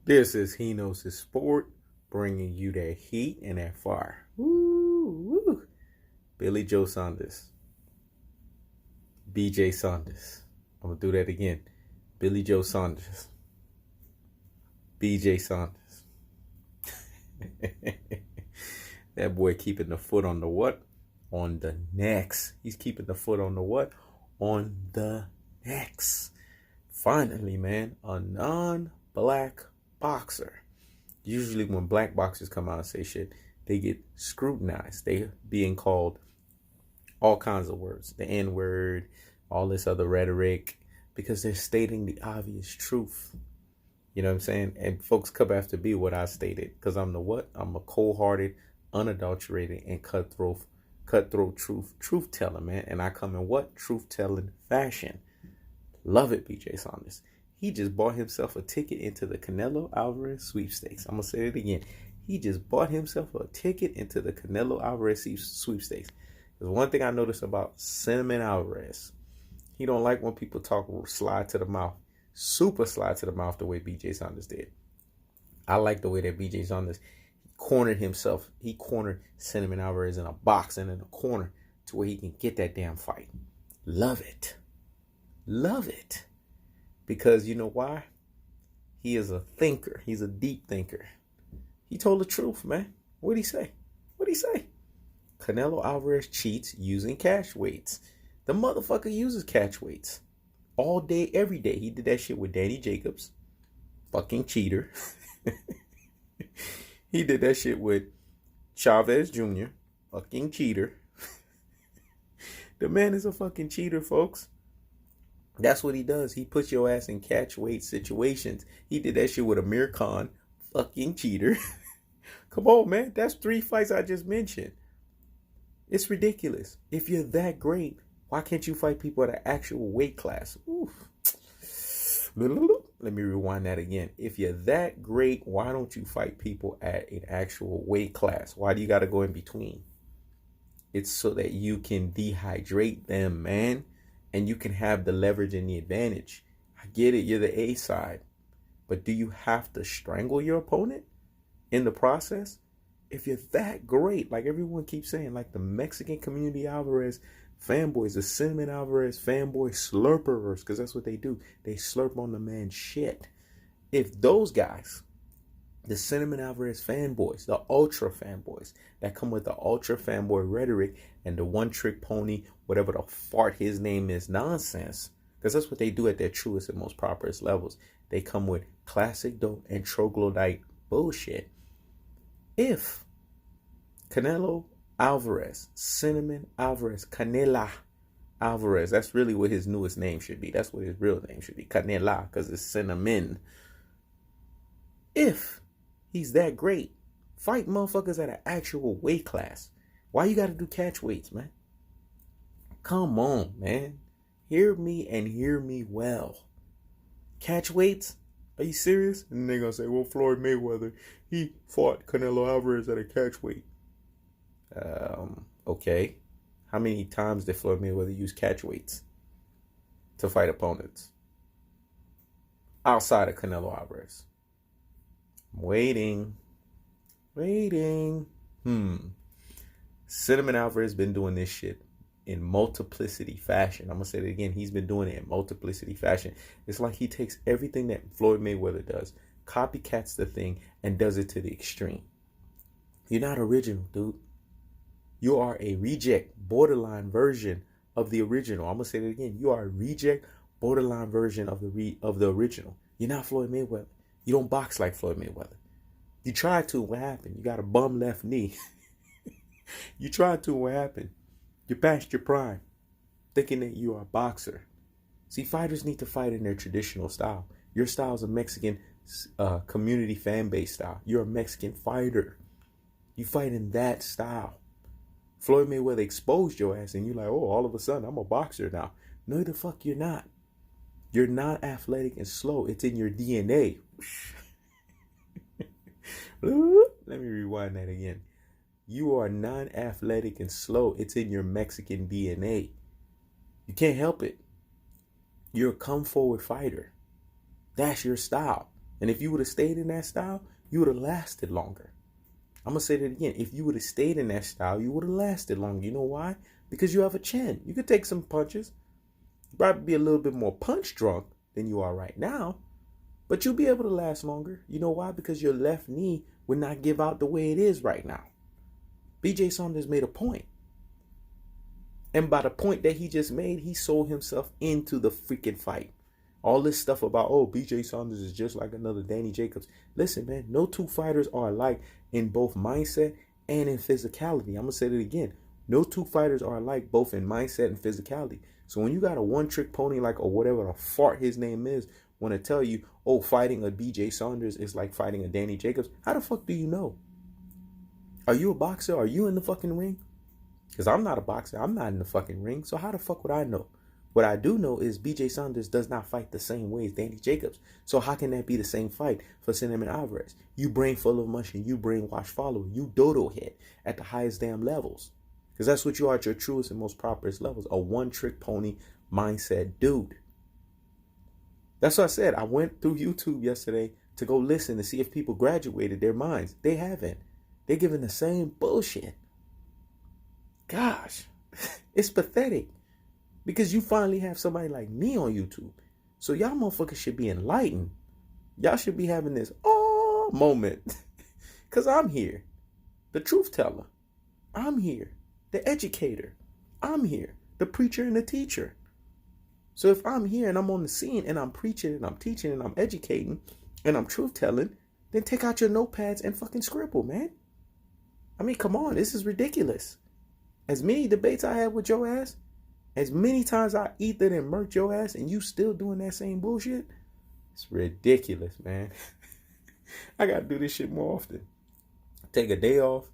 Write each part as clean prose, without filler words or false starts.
This is He Knows His Sport, bringing you that heat and that fire. Woo, woo. Billy Joe Saunders. BJ Saunders. I'm going to do that again. Billy Joe Saunders. BJ Saunders. That boy keeping the foot on the what? On the necks. He's keeping the foot on the what? On the necks. Finally, man, a non-black boxer. Usually when black boxers come out and say shit, they get scrutinized. They being called all kinds of words. The N-word, all this other rhetoric, because they're stating the obvious truth. You know what I'm saying? And folks come after me what I stated, because I'm the what? I'm a cold-hearted, unadulterated, and cutthroat truth teller, man. And I come in what? Truth-telling fashion. Love it, BJ Saunders. He just bought himself a ticket into the Canelo Alvarez sweepstakes. I'm going to say it again. He just bought himself a ticket into the Canelo Alvarez sweepstakes. There's one thing I noticed about Cinnamon Alvarez. He don't like when people talk slide to the mouth. Super slide to the mouth the way BJ Saunders did. I like the way that BJ Saunders cornered himself. He cornered Cinnamon Alvarez in a box and in a corner to where he can get that damn fight. Love it. Love it. Because you know why? He is a thinker. He's a deep thinker. He told the truth, man. What'd he say? What'd he say? Canelo Alvarez cheats using catch weights. The motherfucker uses catch weights. All day, every day. He did that shit with Danny Jacobs. Fucking cheater. He did that shit with Chavez Jr. Fucking cheater. The man is a fucking cheater, folks. That's what he does. He puts your ass in catch weight situations. He did that shit with Amir Khan. Fucking cheater. Come on, man. That's 3 fights I just mentioned. It's ridiculous. If you're that great, why can't you fight people at an actual weight class? Oof. Let me rewind that again. If you're that great, why don't you fight people at an actual weight class? Why do you got to go in between? It's so that you can dehydrate them, man. And you can have the leverage and the advantage. I get it, you're the A side. But do you have to strangle your opponent in the process? If you're that great, like everyone keeps saying, like the Mexican community Alvarez fanboys, the Cinnamon Alvarez fanboy slurperers, because that's what they do. They slurp on the man's shit. If those guys, the Cinnamon Alvarez fanboys, the ultra fanboys that come with the ultra fanboy rhetoric and the one trick pony, whatever the fart his name is nonsense, because that's what they do at their truest and most properest levels. They come with classic dope and troglodyte bullshit. If Canelo Alvarez, Cinnamon Alvarez, Canela Alvarez, that's really what his newest name should be. That's what his real name should be. Canela, because it's cinnamon. If he's that great, fight motherfuckers at an actual weight class. Why you gotta do catch weights, man? Come on, man. Hear me and hear me well. Catch weights? Are you serious? And they're gonna say, well, Floyd Mayweather, he fought Canelo Alvarez at a catch weight. Okay. How many times did Floyd Mayweather use catch weights to fight opponents outside of Canelo Alvarez? I'm waiting. Cinnamon Alvarez been doing this shit in multiplicity fashion. I'm going to say it again. He's been doing it in multiplicity fashion. It's like he takes everything that Floyd Mayweather does, copycats the thing, and does it to the extreme. You're not original, dude. You are a reject, borderline version of the original. I'm going to say it again. You are a reject, borderline version of the original. You're not Floyd Mayweather. You don't box like Floyd Mayweather. You tried to, what happened? You got a bum left knee. You tried to, what happened? You're past your prime, thinking that you are a boxer. See, fighters need to fight in their traditional style. Your style is a Mexican community fan base style. You're a Mexican fighter. You fight in that style. Floyd Mayweather exposed your ass and you're like, oh, all of a sudden I'm a boxer now. No, the fuck you're not. You're not athletic and slow. It's in your DNA. Let me rewind that again. You are non-athletic and slow. It's in your Mexican DNA. You can't help it. You're a come forward fighter. That's your style. And if you would have stayed in that style, you would have lasted longer. I'm going to say that again. If you would have stayed in that style, you would have lasted longer. You know why? Because you have a chin. You could take some punches. Probably be a little bit more punch drunk than you are right now. But you'll be able to last longer. You know why? Because your left knee would not give out the way it is right now. BJ Saunders made a point. And by the point that he just made, he sold himself into the freaking fight. All this stuff about, oh, BJ Saunders is just like another Danny Jacobs. Listen, man, no two fighters are alike in both mindset and in physicality. I'm going to say that again. No two fighters are alike both in mindset and physicality. So when you got a one-trick pony like, or whatever the fart his name is, want to tell you, oh, fighting a BJ Saunders is like fighting a Danny Jacobs, how the fuck do you know? Are you a boxer? Are you in the fucking ring? Because I'm not a boxer. I'm not in the fucking ring. So how the fuck would I know? What I do know is BJ Saunders does not fight the same way as Danny Jacobs. So how can that be the same fight for Cinnamon Alvarez? You brain full of mush and you brainwash follower. You dodo head at the highest damn levels. Because that's what you are at your truest and most properest levels. A one-trick pony mindset dude. That's what I said. I went through YouTube yesterday to go listen to see if people graduated their minds. They haven't. They're giving the same bullshit. Gosh, it's pathetic. Because you finally have somebody like me on YouTube. So y'all motherfuckers should be enlightened. Y'all should be having this oh moment. Because I'm here. The truth teller. I'm here. The educator. I'm here. The preacher and the teacher. So if I'm here and I'm on the scene and I'm preaching and I'm teaching and I'm educating and I'm truth telling, then take out your notepads and fucking scribble, man. I mean, come on. This is ridiculous. As many debates I had with your ass, as many times I ethered and murked your ass and you still doing that same bullshit, it's ridiculous, man. I got to do this shit more often. Take a day off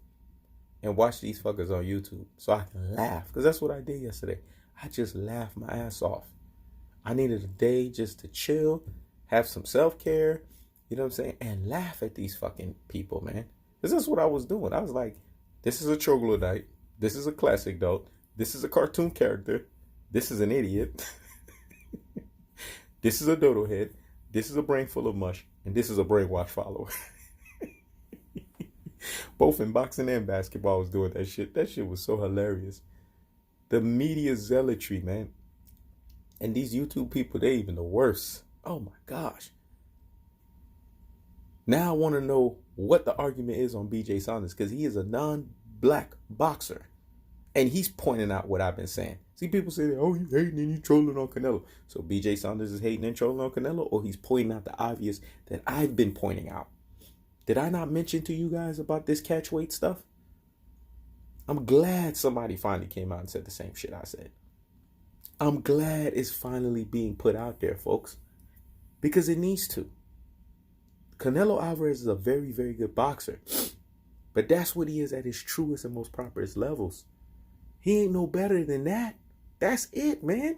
and watch these fuckers on YouTube so I can laugh. Because that's what I did yesterday. I just laughed my ass off. I needed a day just to chill, have some self-care, you know what I'm saying, and laugh at these fucking people, man. Because that's what I was doing. I was like, this is a troglodyte. This is a classic dope. This is a cartoon character. This is an idiot. This is a dodo head. This is a brain full of mush. And this is a brainwash follower. Both in boxing and basketball I was doing that shit. That shit was so hilarious. The media zealotry, man. And these YouTube people, they're even the worst. Oh my gosh. Now I want to know what the argument is on BJ Saunders. Because he is a non-black boxer. And he's pointing out what I've been saying. See, people say, oh, you hating and you trolling on Canelo. So BJ Saunders is hating and trolling on Canelo, or he's pointing out the obvious that I've been pointing out. Did I not mention to you guys about this catchweight stuff? I'm glad somebody finally came out and said the same shit I said. I'm glad it's finally being put out there, folks. Because it needs to. Canelo Alvarez is a very, very good boxer. But that's what he is at his truest and most properest levels. He ain't no better than that. That's it, man.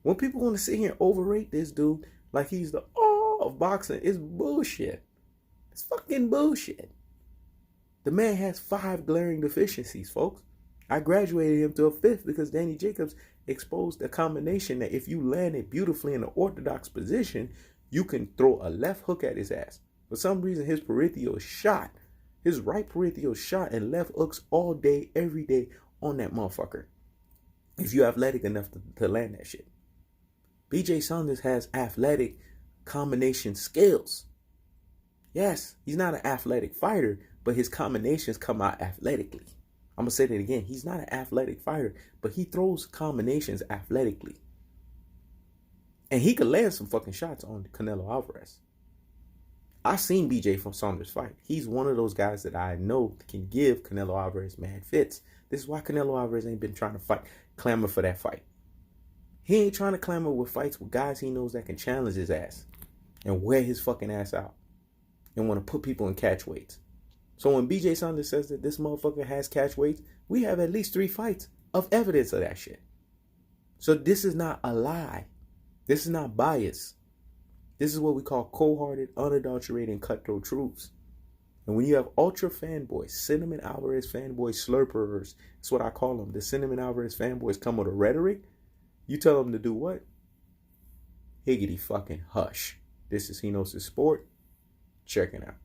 When people want to sit here and overrate this dude like he's the of boxing, it's bullshit. It's fucking bullshit. The man has 5 glaring deficiencies, folks. I graduated him to a 5th because Danny Jacobs exposed a combination that if you land it beautifully in an orthodox position, you can throw a left hook at his ass. For some reason, his peripheral shot. His right peripheral shot and left hooks all day, every day on that motherfucker. If you're athletic enough to land that shit. BJ Saunders has athletic combination skills. Yes, he's not an athletic fighter, but his combinations come out athletically. I'm going to say that again. He's not an athletic fighter, but he throws combinations athletically. And he could land some fucking shots on Canelo Alvarez. I've seen BJ from Saunders fight. He's one of those guys that I know can give Canelo Alvarez mad fits. This is why Canelo Alvarez ain't been trying to clamor for that fight. He ain't trying to clamor with fights with guys he knows that can challenge his ass and wear his fucking ass out and want to put people in catch weights. So when BJ Saunders says that this motherfucker has catch weights, we have at least 3 fights of evidence of that shit. So this is not a lie. This is not bias. This is what we call cold-hearted, unadulterated, and cutthroat truths. And when you have ultra fanboys, Cinnamon Alvarez fanboys, slurperers, that's what I call them. The Cinnamon Alvarez fanboys come with a rhetoric. You tell them to do what? Higgity fucking hush. This is He Knows His Sport. Checking out.